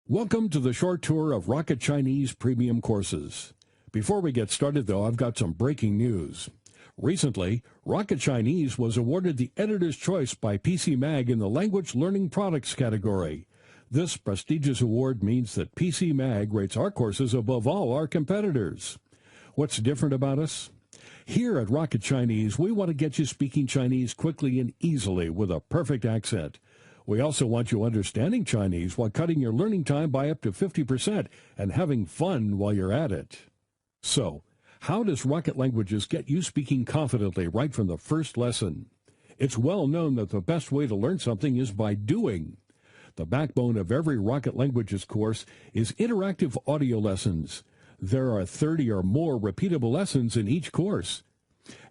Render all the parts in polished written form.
Welcome to the short tour of Rocket Chinese premium courses. Before we get started, though, I've got some breaking news. Recently, Rocket Chinese was awarded the Editor's Choice by PC Mag in the Language Learning Products category. This prestigious award means that PC Mag rates our courses above all our competitors. What's different about us? Here at Rocket Chinese, we want to get you speaking Chinese quickly and easily with a perfect accent. We also want you understanding Chinese while cutting your learning time by up to 50% and having fun while you're at it. So, how does Rocket Languages get you speaking confidently right from the first lesson? It's well known that the best way to learn something is by doing. The backbone of every Rocket Languages course is interactive audio lessons. There are 30 or more repeatable lessons in each course.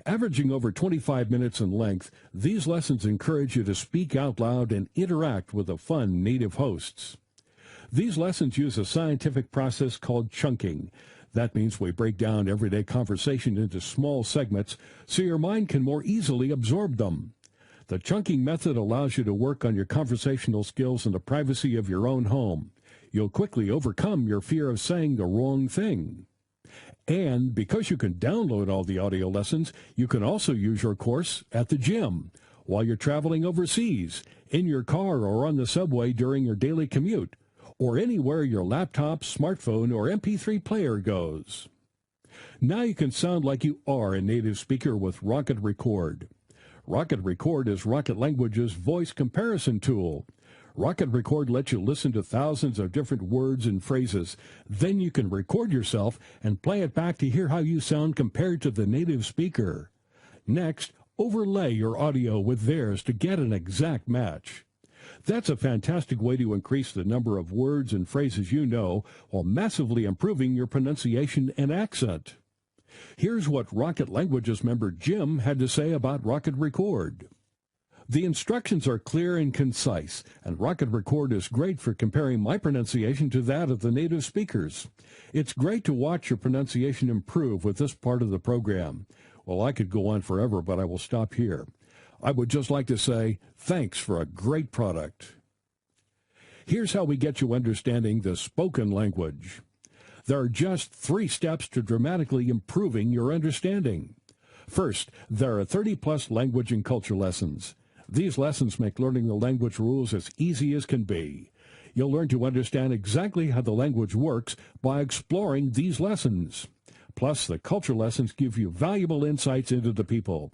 Averaging over 25 minutes in length, these lessons encourage you to speak out loud and interact with the fun native hosts. These lessons use a scientific process called chunking. That means we break down everyday conversation into small segments so your mind can more easily absorb them. The chunking method allows you to work on your conversational skills in the privacy of your own home. You'll quickly overcome your fear of saying the wrong thing. And because you can download all the audio lessons, you can also use your course at the gym, while you're traveling overseas, in your car or on the subway during your daily commute, or anywhere your laptop, smartphone, or MP3 player goes. Now you can sound like you are a native speaker with Rocket Record. Rocket Record is Rocket Language's voice comparison tool. Rocket Record lets you listen to thousands of different words and phrases. Then you can record yourself and play it back to hear how you sound compared to the native speaker. Next, overlay your audio with theirs to get an exact match. That's a fantastic way to increase the number of words and phrases you know while massively improving your pronunciation and accent. Here's what Rocket Languages member Jim had to say about Rocket Record. The instructions are clear and concise, and Rocket Record is great for comparing my pronunciation to that of the native speakers. It's great to watch your pronunciation improve with this part of the program. Well, I could go on forever, but I will stop here. I would just like to say thanks for a great product. Here's how we get you understanding the spoken language. There are just 3 steps to dramatically improving your understanding. First, there are 30-plus language and culture lessons. These lessons make learning the language rules as easy as can be. You'll learn to understand exactly how the language works by exploring these lessons. Plus, the culture lessons give you valuable insights into the people.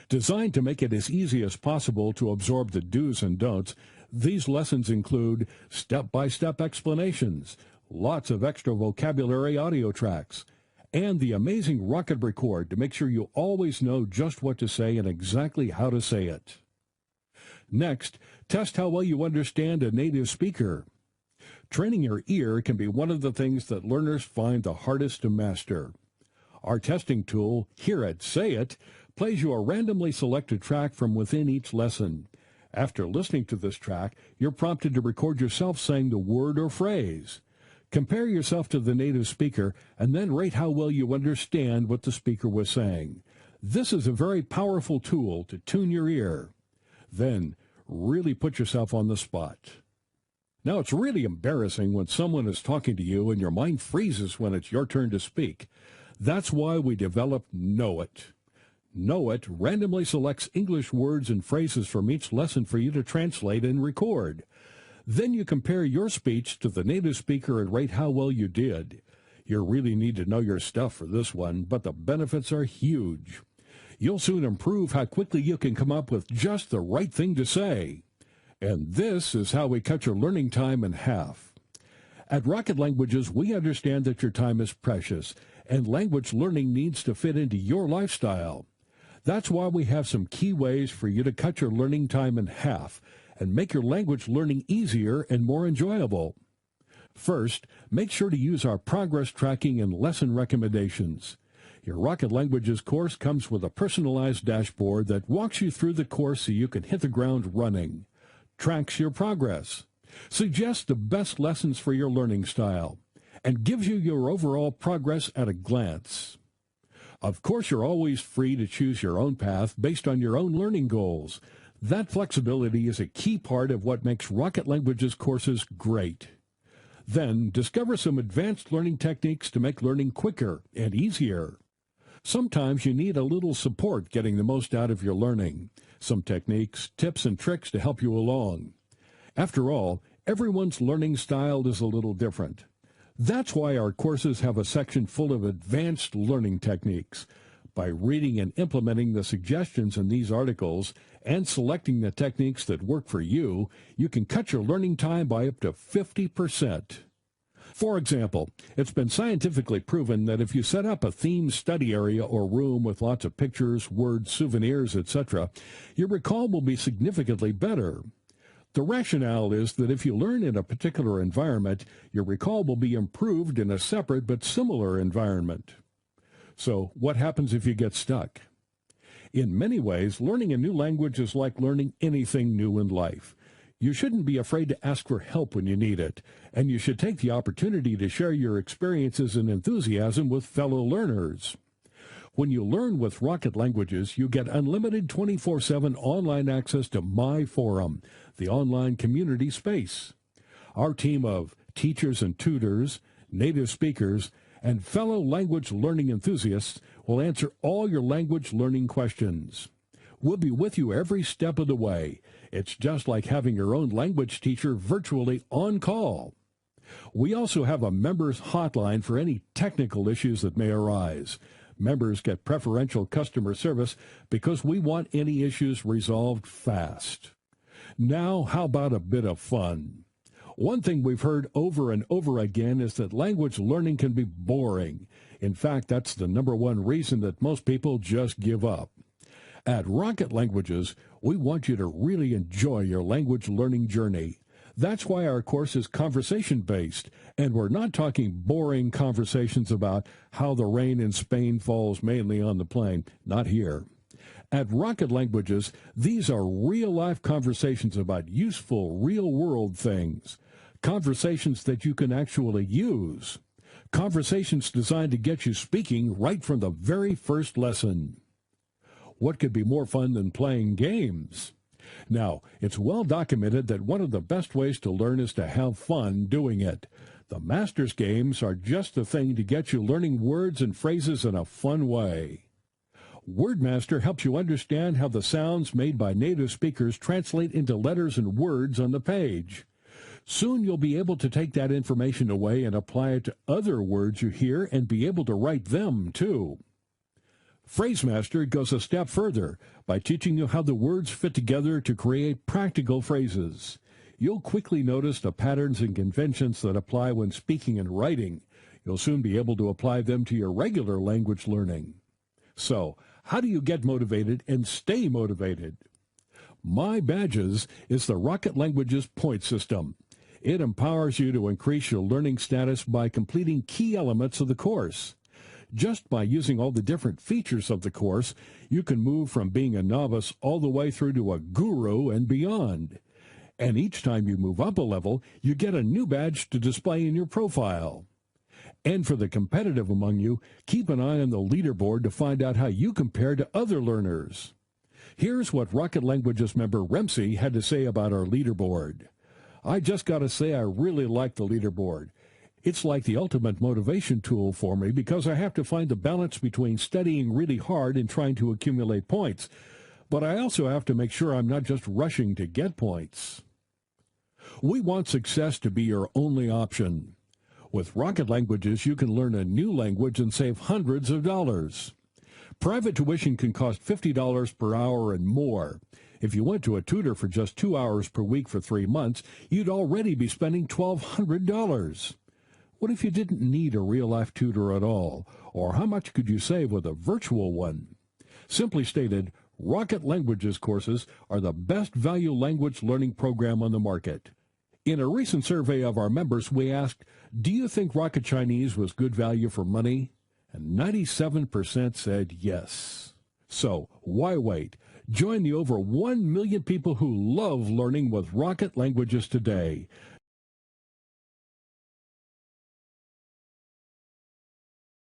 Designed to make it as easy as possible to absorb the do's and don'ts, these lessons include step-by-step explanations, lots of extra vocabulary audio tracks, and the amazing Rocket Record to make sure you always know just what to say and exactly how to say it. Next, test how well you understand a native speaker. Training your ear can be one of the things that learners find the hardest to master. Our testing tool, here at Say It, plays you a randomly selected track from within each lesson. After listening to this track, you're prompted to record yourself saying the word or phrase. Compare yourself to the native speaker and then rate how well you understand what the speaker was saying. This is a very powerful tool to tune your ear. Then, really put yourself on the spot. Now, it's really embarrassing when someone is talking to you and your mind freezes when it's your turn to speak. That's why we developed Know It. Know It randomly selects English words and phrases from each lesson for you to translate and record. Then you compare your speech to the native speaker and rate how well you did. You really need to know your stuff for this one, but the benefits are huge. You'll soon improve how quickly you can come up with just the right thing to say. And this is how we cut your learning time in half. At Rocket Languages, we understand that your time is precious, and language learning needs to fit into your lifestyle. That's why we have some key ways for you to cut your learning time in half and make your language learning easier and more enjoyable. First, make sure to use our progress tracking and lesson recommendations. Your Rocket Languages course comes with a personalized dashboard that walks you through the course so you can hit the ground running, tracks your progress, suggests the best lessons for your learning style, and gives you your overall progress at a glance. Of course, you're always free to choose your own path based on your own learning goals. That flexibility is a key part of what makes Rocket Languages courses great. Then discover some advanced learning techniques to make learning quicker and easier. Sometimes you need a little support getting the most out of your learning. Some techniques, tips, and tricks to help you along. After all, everyone's learning style is a little different. That's why our courses have a section full of advanced learning techniques. By reading and implementing the suggestions in these articles and selecting the techniques that work for you, you can cut your learning time by up to 50%. For example, it's been scientifically proven that if you set up a themed study area or room with lots of pictures, words, souvenirs, etc., your recall will be significantly better. The rationale is that if you learn in a particular environment, your recall will be improved in a separate but similar environment. So, what happens if you get stuck? In many ways, learning a new language is like learning anything new in life. You shouldn't be afraid to ask for help when you need it, and you should take the opportunity to share your experiences and enthusiasm with fellow learners. When you learn with Rocket Languages, you get unlimited 24/7 online access to My Forum, the online community space. Our team of teachers and tutors, native speakers, and fellow language learning enthusiasts will answer all your language learning questions. We'll be with you every step of the way. It's just like having your own language teacher virtually on call. We also have a members hotline for any technical issues that may arise. Members get preferential customer service because we want any issues resolved fast. Now, how about a bit of fun? One thing we've heard over and over again is that language learning can be boring. In fact, that's the number one reason that most people just give up. At Rocket Languages, we want you to really enjoy your language learning journey. That's why our course is conversation-based, and we're not talking boring conversations about how the rain in Spain falls mainly on the plain. Not here. At Rocket Languages, these are real-life conversations about useful, real-world things. Conversations that you can actually use. Conversations designed to get you speaking right from the very first lesson. What could be more fun than playing games? Now, it's well documented that one of the best ways to learn is to have fun doing it. The Masters games are just the thing to get you learning words and phrases in a fun way. WordMaster helps you understand how the sounds made by native speakers translate into letters and words on the page. Soon you'll be able to take that information away and apply it to other words you hear and be able to write them, too. PhraseMaster goes a step further by teaching you how the words fit together to create practical phrases. You'll quickly notice the patterns and conventions that apply when speaking and writing. You'll soon be able to apply them to your regular language learning. So, how do you get motivated and stay motivated? My Badges is the Rocket Languages point system. It empowers you to increase your learning status by completing key elements of the course. Just by using all the different features of the course, you can move from being a novice all the way through to a guru and beyond. And each time you move up a level, you get a new badge to display in your profile. And for the competitive among you, keep an eye on the leaderboard to find out how you compare to other learners. Here's what Rocket Languages member Remsi had to say about our leaderboard. I just got to say I really like the leaderboard. It's like the ultimate motivation tool for me because I have to find the balance between studying really hard and trying to accumulate points. But I also have to make sure I'm not just rushing to get points. We want success to be your only option. With Rocket Languages, you can learn a new language and save hundreds of dollars. Private tuition can cost $50 per hour and more. If you went to a tutor for just 2 hours per week for 3 months, you'd already be spending $1,200. What if you didn't need a real-life tutor at all? Or how much could you save with a virtual one? Simply stated, Rocket Languages courses are the best value language learning program on the market. In a recent survey of our members, we asked, do you think Rocket Chinese was good value for money? And 97% said yes. So, why wait? Join the over 1 million people who love learning with Rocket Languages today.